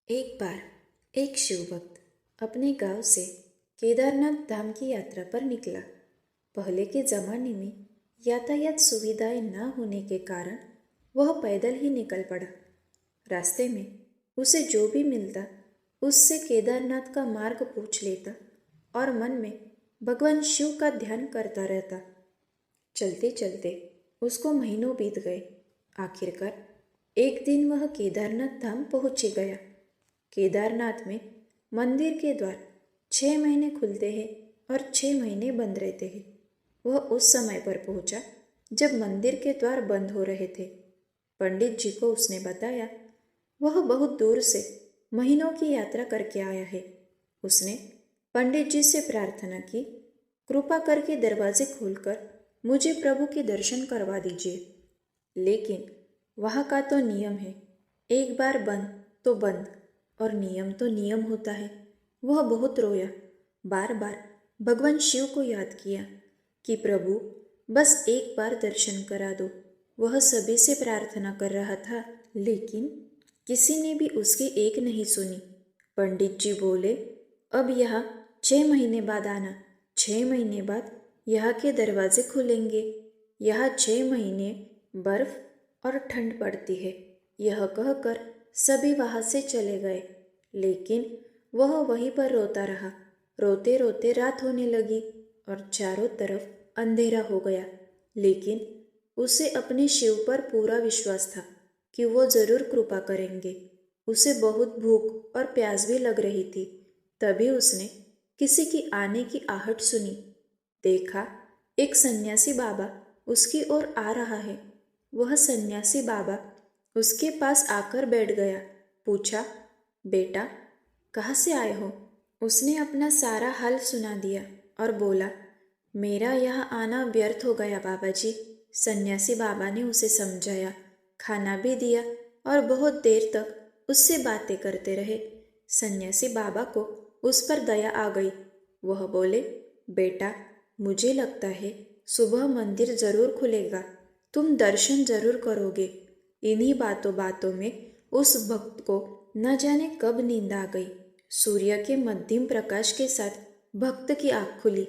एक बार एक शिव भक्त अपने गांव से केदारनाथ धाम की यात्रा पर निकला। पहले के जमाने में यातायात सुविधाएं न होने के कारण वह पैदल ही निकल पड़ा। रास्ते में उसे जो भी मिलता उससे केदारनाथ का मार्ग पूछ लेता और मन में भगवान शिव का ध्यान करता रहता। चलते चलते उसको महीनों बीत गए। आखिरकार एक दिन वह केदारनाथ धाम पहुंच ही गया। केदारनाथ में मंदिर के द्वार 6 महीने खुलते हैं और 6 महीने बंद रहते हैं। वह उस समय पर पहुंचा जब मंदिर के द्वार बंद हो रहे थे। पंडित जी को उसने बताया वह बहुत दूर से महीनों की यात्रा करके आया है। उसने पंडित जी से प्रार्थना की, कृपा करके दरवाजे खोलकर मुझे प्रभु के दर्शन करवा दीजिए। लेकिन वहाँ का तो नियम है, एक बार बंद तो बंद, और नियम तो नियम होता है। वह बहुत रोया, बार बार भगवान शिव को याद किया कि प्रभु बस एक बार दर्शन करा दो। वह सभी से प्रार्थना कर रहा था, लेकिन किसी ने भी उसकी एक नहीं सुनी। पंडित जी बोले, अब यहाँ 6 महीने बाद आना। 6 महीने बाद यहाँ के दरवाजे खुलेंगे। यहाँ 6 महीने बर्फ और ठंड पड़ती है। यह कहकर सभी वहाँ से चले गए, लेकिन वह वहीं पर रोता रहा। रोते रोते रात होने लगी और चारों तरफ अंधेरा हो गया। लेकिन उसे अपने शिव पर पूरा विश्वास था कि वो जरूर कृपा करेंगे। उसे बहुत भूख और प्यास भी लग रही थी। तभी उसने किसी की आने की आहट सुनी। देखा, एक सन्यासी बाबा उसकी ओर आ रहा है। वह सन्यासी बाबा उसके पास आकर बैठ गया। पूछा, बेटा कहाँ से आए हो? उसने अपना सारा हाल सुना दिया और बोला, मेरा यहाँ आना व्यर्थ हो गया बाबा जी। सन्यासी बाबा ने उसे समझाया, खाना भी दिया और बहुत देर तक उससे बातें करते रहे। सन्यासी बाबा को उस पर दया आ गई। वह बोले, बेटा मुझे लगता है सुबह मंदिर जरूर खुलेगा, तुम दर्शन जरूर करोगे। इन्हीं बातों बातों में उस भक्त को न जाने कब नींद आ गई। सूर्य के मध्यम प्रकाश के साथ भक्त की आँख खुली।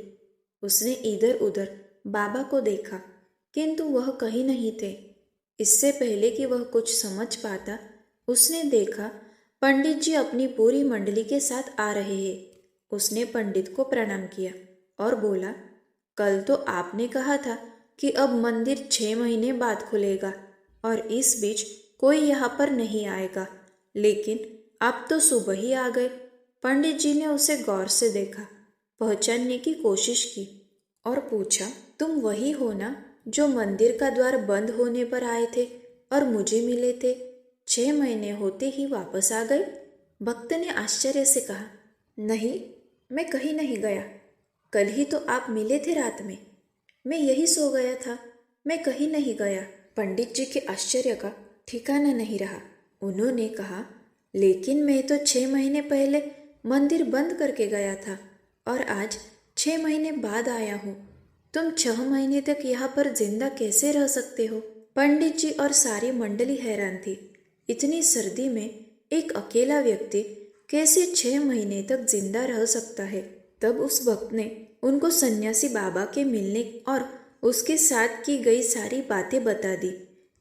उसने इधर उधर बाबा को देखा, किंतु वह कहीं नहीं थे। इससे पहले कि वह कुछ समझ पाता, उसने देखा पंडित जी अपनी पूरी मंडली के साथ आ रहे हैं। उसने पंडित को प्रणाम किया और बोला, कल तो आपने कहा था कि अब मंदिर 6 महीने बाद खुलेगा और इस बीच कोई यहाँ पर नहीं आएगा, लेकिन आप तो सुबह ही आ गए। पंडित जी ने उसे गौर से देखा, पहचानने की कोशिश की और पूछा, तुम वही हो ना जो मंदिर का द्वार बंद होने पर आए थे और मुझे मिले थे? 6 महीने होते ही वापस आ गए? भक्त ने आश्चर्य से कहा, नहीं, मैं कहीं नहीं गया। कल ही तो आप मिले थे रात में। मैं यही सो गया था, मैं कहीं नहीं गया। पंडित जी के आश्चर्य का ठिकाना नहीं रहा। उन्होंने कहा, लेकिन मैं तो 6 महीने पहले मंदिर बंद करके गया था और आज 6 महीने बाद आया हूँ। तुम 6 महीने तक यहाँ पर जिंदा कैसे रह सकते हो? पंडित जी और सारी मंडली हैरान थी। इतनी सर्दी में एक अकेला व्यक्ति कैसे 6 महीने तक जिंदा रह सकता है? तब उस भक्त ने उनको सन्यासी बाबा के मिलने और उसके साथ की गई सारी बातें बता दी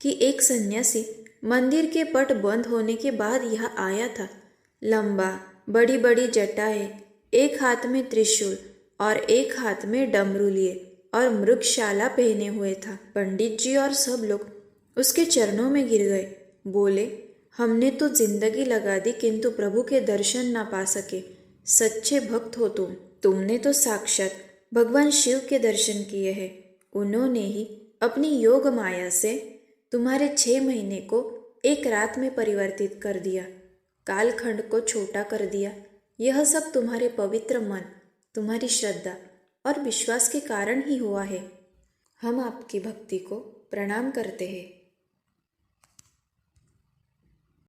कि एक सन्यासी मंदिर के पट बंद होने के बाद यहाँ आया था। लंबा, बड़ी बड़ी जटाएं, एक हाथ में त्रिशूल और एक हाथ में डमरू लिए और मृगशाला पहने हुए था। पंडित जी और सब लोग उसके चरणों में गिर गए। बोले, हमने तो जिंदगी लगा दी किंतु प्रभु के दर्शन ना पा सके। सच्चे भक्त हो तुम। तुमने तो साक्षात भगवान शिव के दर्शन किए हैं। उन्होंने ही अपनी योग माया से तुम्हारे 6 महीने को एक रात में परिवर्तित कर दिया, कालखंड को छोटा कर दिया। यह सब तुम्हारे पवित्र मन, तुम्हारी श्रद्धा और विश्वास के कारण ही हुआ है। हम आपकी भक्ति को प्रणाम करते हैं।